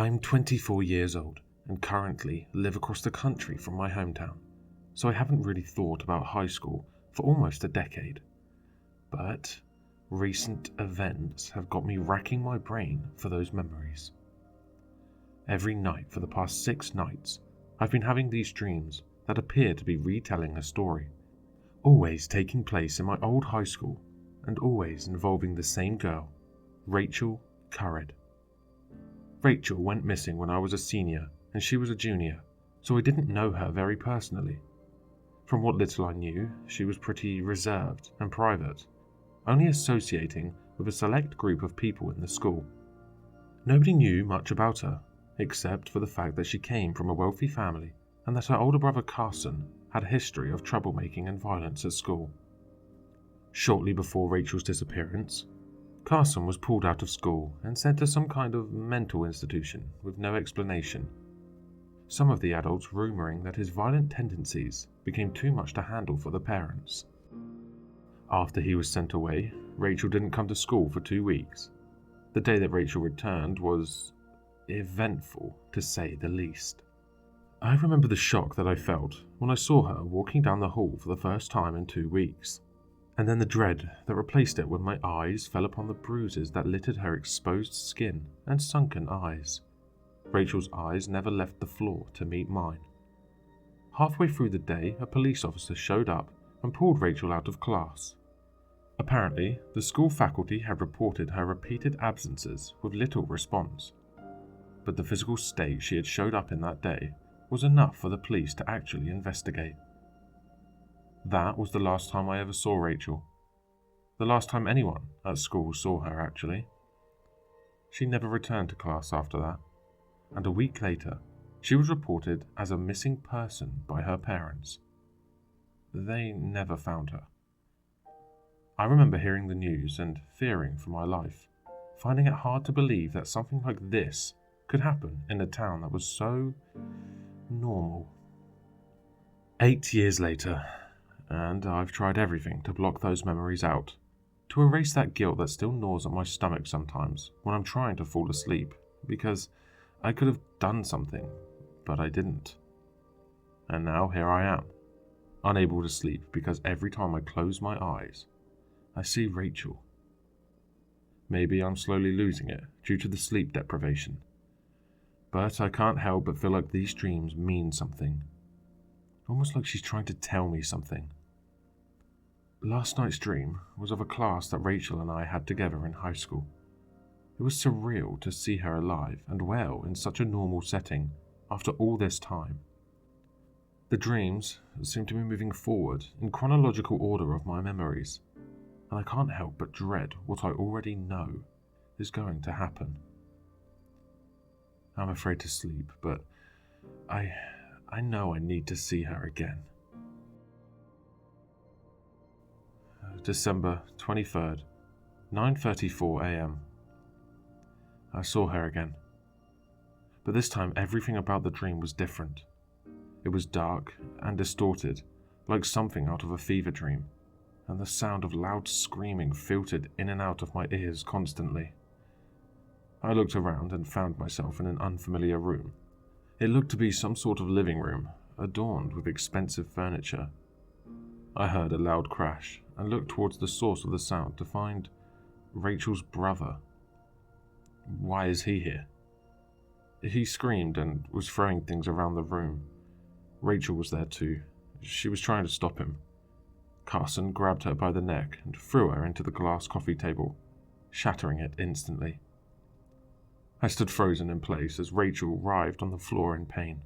I'm 24 years old and currently live across the country from my hometown, so I haven't really thought about high school for almost a decade. But recent events have got me racking my brain for those memories. Every night for the past 6 nights, I've been having these dreams that appear to be retelling a story, always taking place in my old high school and always involving the same girl, Rachel Currid. Rachel went missing when I was a senior and she was a junior, so I didn't know her very personally. From what little I knew, she was pretty reserved and private, only associating with a select group of people in the school. Nobody knew much about her, except for the fact that she came from a wealthy family and that her older brother Carson had a history of troublemaking and violence at school. Shortly before Rachel's disappearance, Carson was pulled out of school and sent to some kind of mental institution with no explanation. Some of the adults rumoring that his violent tendencies became too much to handle for the parents. After he was sent away, Rachel didn't come to school for 2 weeks. The day that Rachel returned was eventful, to say the least. I remember the shock that I felt when I saw her walking down the hall for the first time in 2 weeks. And then the dread that replaced it when my eyes fell upon the bruises that littered her exposed skin and sunken eyes. Rachel's eyes never left the floor to meet mine. Halfway through the day, a police officer showed up and pulled Rachel out of class. Apparently, the school faculty had reported her repeated absences with little response, but the physical state she had showed up in that day was enough for the police to actually investigate. That was the last time I ever saw Rachel. The last time anyone at school saw her, actually. She never returned to class after that, and a week later, she was reported as a missing person by her parents. They never found her. I remember hearing the news and fearing for my life, finding it hard to believe that something like this could happen in a town that was so normal. 8 years later, and I've tried everything to block those memories out, to erase that guilt that still gnaws at my stomach sometimes when I'm trying to fall asleep, because I could have done something, but I didn't. And now here I am, unable to sleep because every time I close my eyes, I see Rachel. Maybe I'm slowly losing it due to the sleep deprivation, but I can't help but feel like these dreams mean something. Almost like she's trying to tell me something. Last night's dream was of a class that Rachel and I had together in high school. It was surreal to see her alive and well in such a normal setting after all this time. The dreams seem to be moving forward in chronological order of my memories, and I can't help but dread what I already know is going to happen. I'm afraid to sleep, but I know I need to see her again. December 23rd, 9:34 a.m. I saw her again. But this time everything about the dream was different. It was dark and distorted, like something out of a fever dream, and the sound of loud screaming filtered in and out of my ears constantly. I looked around and found myself in an unfamiliar room. It looked to be some sort of living room, adorned with expensive furniture. I heard a loud crash and looked towards the source of the sound to find Rachel's brother. Why is he here? He screamed and was throwing things around the room. Rachel was there too. She was trying to stop him. Carson grabbed her by the neck and threw her into the glass coffee table, shattering it instantly. I stood frozen in place as Rachel writhed on the floor in pain,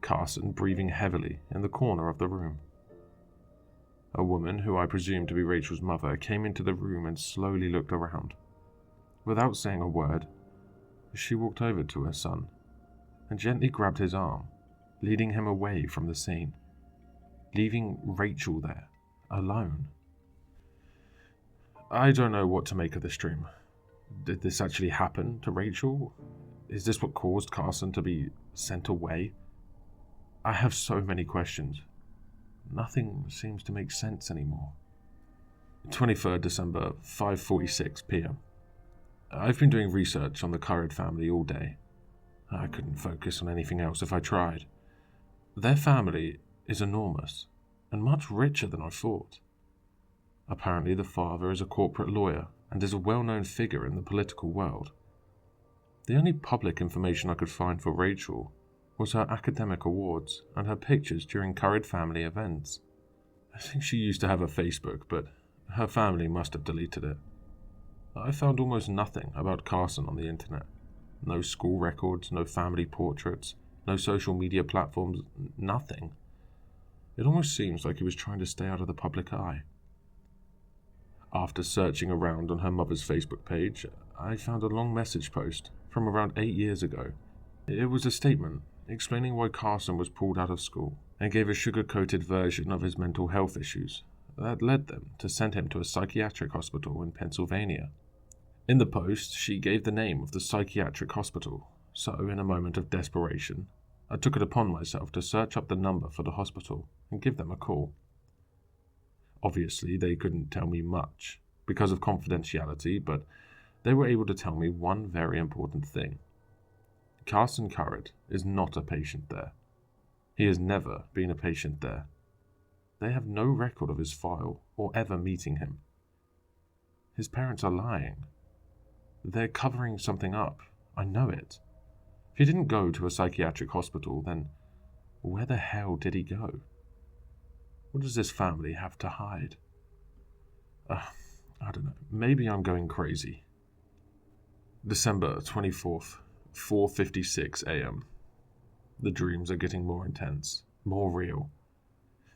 Carson breathing heavily in the corner of the room. A woman, who I presumed to be Rachel's mother, came into the room and slowly looked around. Without saying a word, she walked over to her son and gently grabbed his arm, leading him away from the scene, leaving Rachel there, alone. I don't know what to make of this dream. Did this actually happen to Rachel? Is this what caused Carson to be sent away? I have so many questions. Nothing seems to make sense anymore. 23rd December, 5:46 p.m. I've been doing research on the Currid family all day. I couldn't focus on anything else if I tried. Their family is enormous and much richer than I thought. Apparently, the father is a corporate lawyer and is a well-known figure in the political world. The only public information I could find for Rachel was her academic awards and her pictures during current family events. I think she used to have a Facebook, but her family must have deleted it. I found almost nothing about Carson on the internet. No school records, no family portraits, no social media platforms, nothing. It almost seems like he was trying to stay out of the public eye. After searching around on her mother's Facebook page, I found a long message post from around 8 years ago. It was a statement explaining why Carson was pulled out of school and gave a sugar-coated version of his mental health issues that led them to send him to a psychiatric hospital in Pennsylvania. In the post, she gave the name of the psychiatric hospital, so in a moment of desperation, I took it upon myself to search up the number for the hospital and give them a call. Obviously, they couldn't tell me much because of confidentiality, but they were able to tell me one very important thing. Carson Currid is not a patient there. He has never been a patient there. They have no record of his file or ever meeting him. His parents are lying. They're covering something up. I know it. If he didn't go to a psychiatric hospital, then where the hell did he go? What does this family have to hide? I don't know. Maybe I'm going crazy. December 24th, 4:56 a.m. The dreams are getting more intense, more real.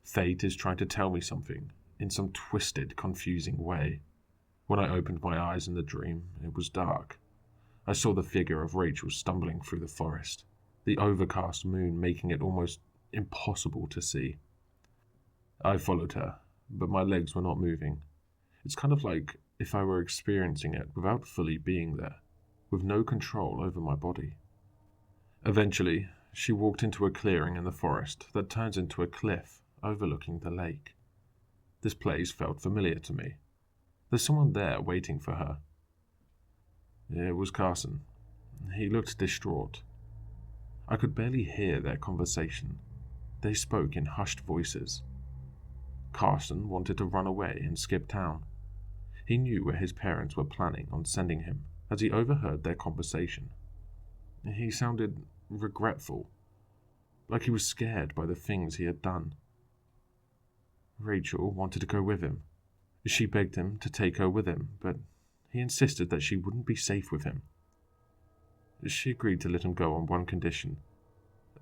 Fate is trying to tell me something in some twisted, confusing way. When I opened my eyes in the dream, it was dark. I saw the figure of Rachel stumbling through the forest, the overcast moon making it almost impossible to see. I followed her, but my legs were not moving. It's kind of like if I were experiencing it without fully being there, with no control over my body. Eventually, she walked into a clearing in the forest that turns into a cliff overlooking the lake. This place felt familiar to me. There's someone there waiting for her. It was Carson. He looked distraught. I could barely hear their conversation. They spoke in hushed voices. Carson wanted to run away and skip town. He knew where his parents were planning on sending him, as he overheard their conversation. He sounded regretful, like he was scared by the things he had done. Rachel wanted to go with him. She begged him to take her with him, but he insisted that she wouldn't be safe with him. She agreed to let him go on one condition,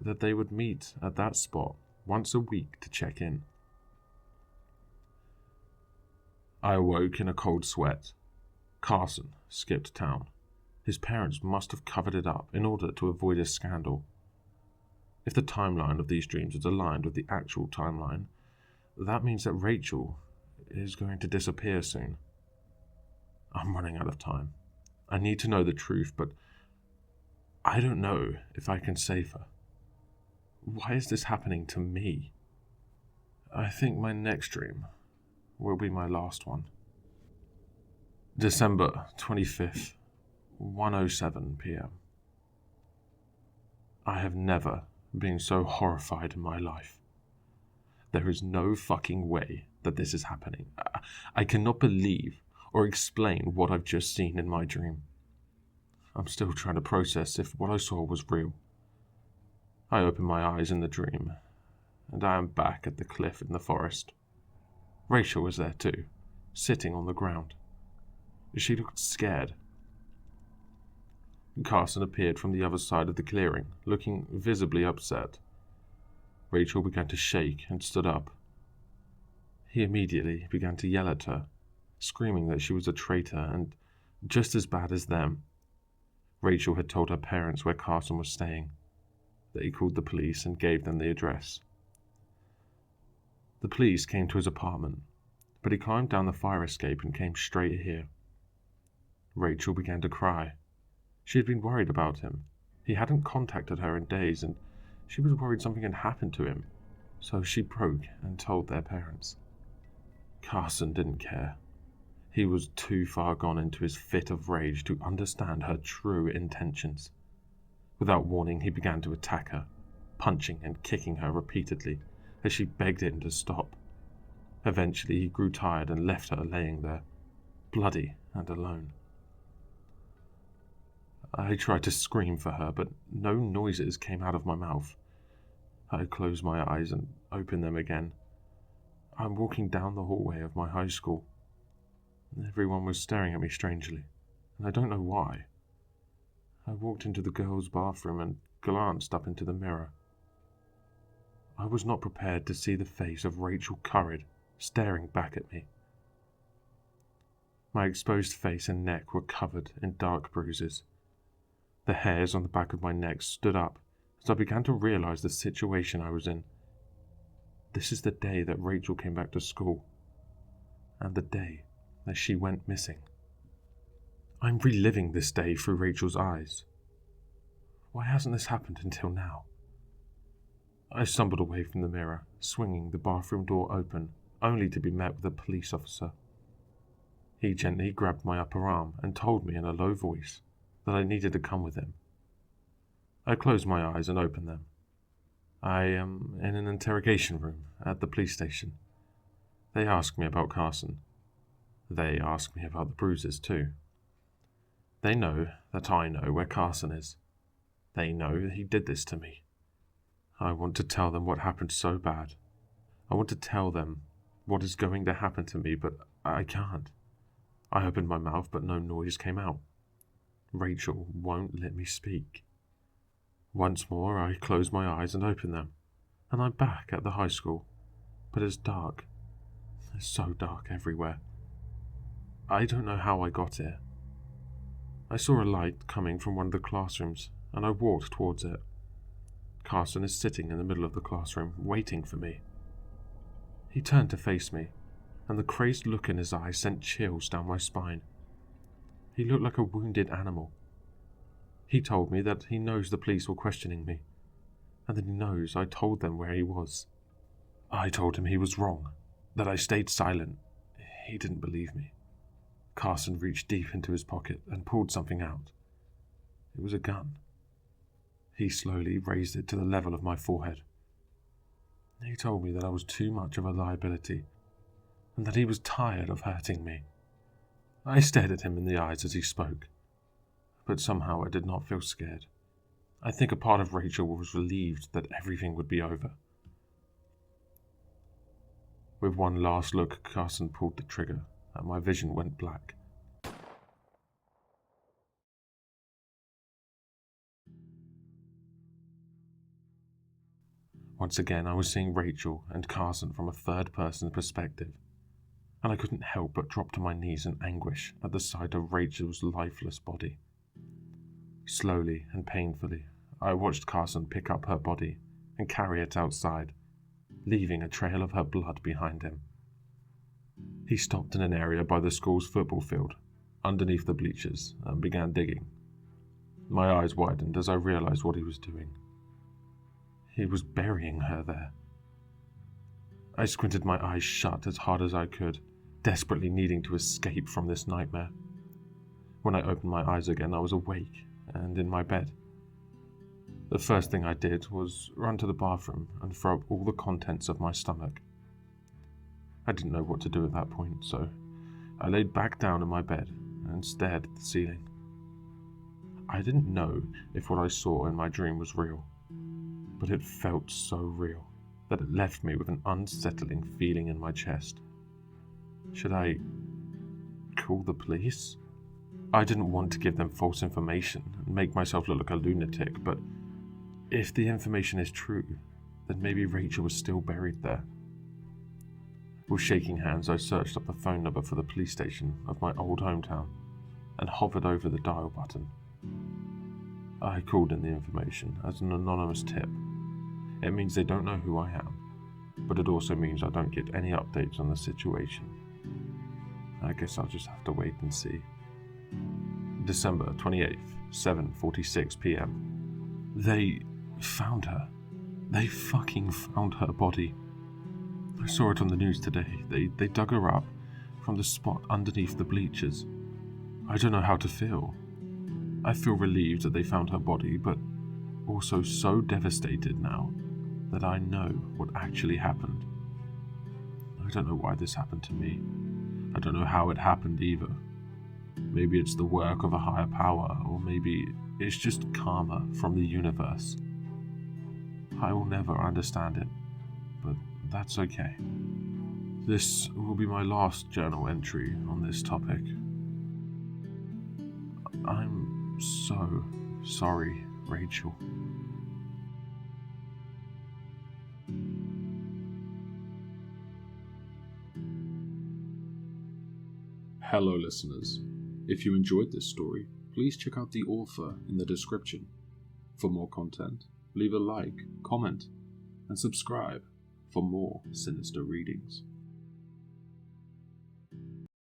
that they would meet at that spot once a week to check in. I awoke in a cold sweat. Carson skipped town. His parents must have covered it up in order to avoid a scandal. If the timeline of these dreams is aligned with the actual timeline, that means that Rachel is going to disappear soon. I'm running out of time. I need to know the truth, but I don't know if I can save her. Why is this happening to me? I think my next dream will be my last one. December 25th, 1:07 p.m. I have never been so horrified in my life. There is no fucking way that this is happening. I cannot believe or explain what I've just seen in my dream. I'm still trying to process if what I saw was real. I open my eyes in the dream, and I am back at the cliff in the forest. Rachel was there too, sitting on the ground. She looked scared. Carson appeared from the other side of the clearing, looking visibly upset. Rachel began to shake and stood up. He immediately began to yell at her, screaming that she was a traitor and just as bad as them. Rachel had told her parents where Carson was staying. They called the police and gave them the address. The police came to his apartment, but he climbed down the fire escape and came straight here. Rachel began to cry. She had been worried about him. He hadn't contacted her in days, and she was worried something had happened to him, so she broke and told their parents. Carson didn't care. He was too far gone into his fit of rage to understand her true intentions. Without warning, he began to attack her, punching and kicking her repeatedly as she begged him to stop. Eventually, he grew tired and left her laying there, bloody and alone. I tried to scream for her, but no noises came out of my mouth. I closed my eyes and opened them again. I'm walking down the hallway of my high school. Everyone was staring at me strangely, and I don't know why. I walked into the girls' bathroom and glanced up into the mirror. I was not prepared to see the face of Rachel Currid staring back at me. My exposed face and neck were covered in dark bruises. The hairs on the back of my neck stood up as I began to realize the situation I was in. This is the day that Rachel came back to school, and the day that she went missing. I'm reliving this day through Rachel's eyes. Why hasn't this happened until now? I stumbled away from the mirror, swinging the bathroom door open, only to be met with a police officer. He gently grabbed my upper arm and told me in a low voice that I needed to come with him. I closed my eyes and opened them. I am in an interrogation room at the police station. They asked me about Carson. They asked me about the bruises too. They know that I know where Carson is. They know that he did this to me. I want to tell them what happened so bad. I want to tell them what is going to happen to me, but I can't. I opened my mouth, but no noise came out. Rachel won't let me speak. Once more, I closed my eyes and opened them, and I'm back at the high school, but it's dark. It's so dark everywhere. I don't know how I got here. I saw a light coming from one of the classrooms, and I walked towards it. Carson is sitting in the middle of the classroom, waiting for me. He turned to face me, and the crazed look in his eyes sent chills down my spine. He looked like a wounded animal. He told me that he knows the police were questioning me, and that he knows I told them where he was. I told him he was wrong, that I stayed silent. He didn't believe me. Carson reached deep into his pocket and pulled something out. It was a gun. He slowly raised it to the level of my forehead. He told me that I was too much of a liability, and that he was tired of hurting me. I stared at him in the eyes as he spoke, but somehow I did not feel scared. I think a part of Rachel was relieved that everything would be over. With one last look, Carson pulled the trigger, and my vision went black. Once again, I was seeing Rachel and Carson from a third-person perspective, and I couldn't help but drop to my knees in anguish at the sight of Rachel's lifeless body. Slowly and painfully, I watched Carson pick up her body and carry it outside, leaving a trail of her blood behind him. He stopped in an area by the school's football field, underneath the bleachers, and began digging. My eyes widened as I realized what he was doing. He was burying her there. I squinted my eyes shut as hard as I could, desperately needing to escape from this nightmare. When I opened my eyes again, I was awake and in my bed. The first thing I did was run to the bathroom and throw up all the contents of my stomach. I didn't know what to do at that point, so I laid back down in my bed and stared at the ceiling. I didn't know if what I saw in my dream was real, but it felt so real that it left me with an unsettling feeling in my chest. Should I call the police? I didn't want to give them false information and make myself look like a lunatic, but if the information is true, then maybe Rachel was still buried there. With shaking hands, I searched up the phone number for the police station of my old hometown and hovered over the dial button. I called in the information as an anonymous tip. It means they don't know who I am, but it also means I don't get any updates on the situation. I guess I'll just have to wait and see. December 28th, 7:46 p.m. They found her. They fucking found her body. I saw it on the news today. They dug her up from the spot underneath the bleachers. I don't know how to feel. I feel relieved that they found her body, but also so devastated now that I know what actually happened. I don't know why this happened to me. I don't know how it happened either. Maybe it's the work of a higher power, or maybe it's just karma from the universe. I will never understand it, but that's okay. This will be my last journal entry on this topic. I'm so sorry, Rachel. Hello, listeners. If you enjoyed this story, please check out the author in the description. For more content, leave a like, comment, and subscribe for more sinister readings.